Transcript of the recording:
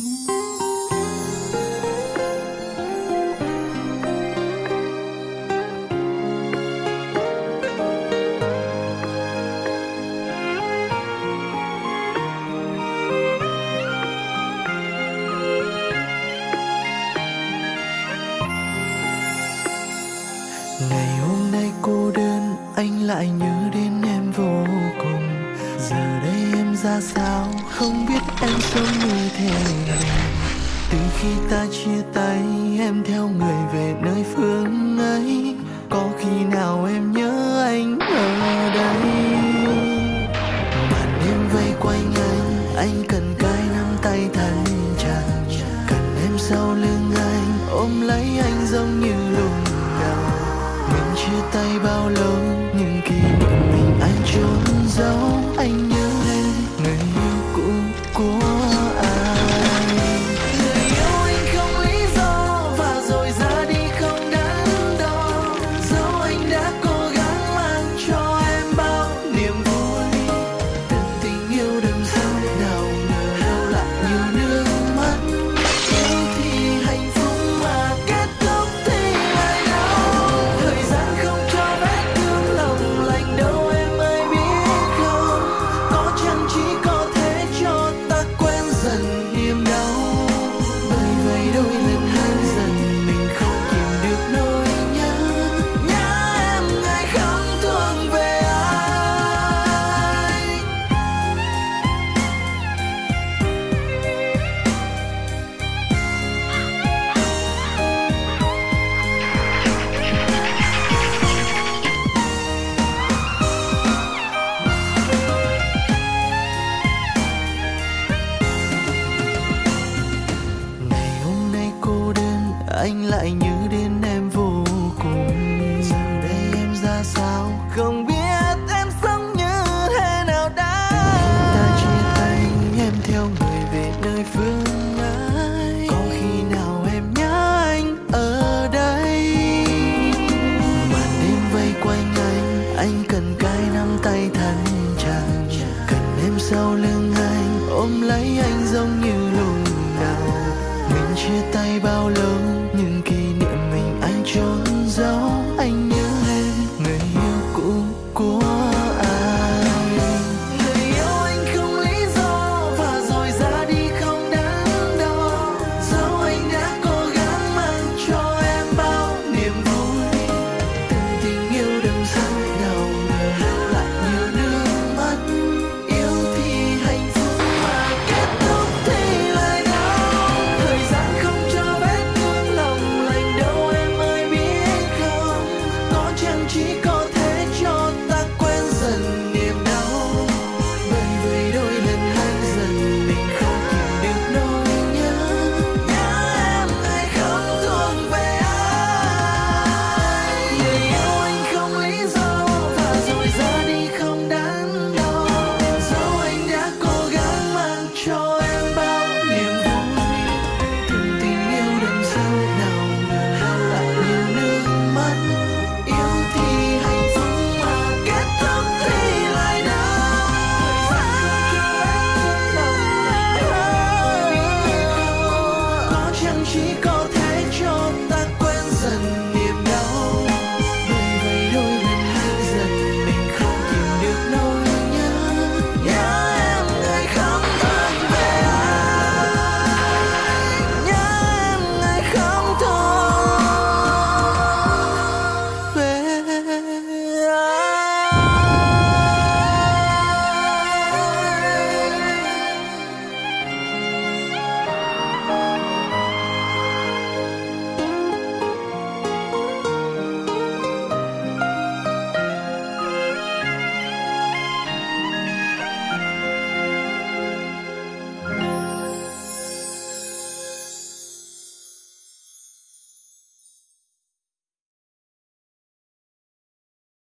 Ngày hôm nay cô đơn, anh lại nhớ đến em vô cùng. Giờ đây em ra sao, không biết em sống như thế nào. Từ khi ta chia tay, em theo người về nơi phương ấy. Có khi nào em nhớ anh ở đây? Màn đêm vây quanh anh cần cái nắm tay thân chặt. Cần em sau lưng anh, ôm lấy anh giống như lúc đầu. Mình chia tay bao lâu, nhưng kỷ niệm mình anh trốn giấu. Anh nhớ đến người yêu cũ của anh. Người yêu anh không lý do, và rồi ra đi không đắn đo. Dẫu anh đã cố gắng mang cho em bao niềm vui. Từng tình yêu đậm sâu, nào ngờ đâu lại như nước mắt. Yêu thì hạnh phúc mà kết thúc thì lại đau. Thời gian không cho vết thương lòng lành đâu em ơi biết không. Có chăng chỉ có thể cho ta quên dần niềm đau. Bởi vậy đôi lần hơn dần mình không kìm được nỗi nhớ. Nhớ em ngày không thương về ai. Ngày hôm nay cô đơn, anh lại nhớ đến em vô cùng. Giờ đây em ra sao, không biết em sống như thế nào đã. Ta chia tay, em theo người về nơi phương ấy. Có khi nào em nhớ anh ở đây? Màn đêm vây quanh anh cần cái nắm tay thân chặt. Cần em sau lưng anh, ôm lấy anh giống như lúc đầu. Mình chia tay bao lâu,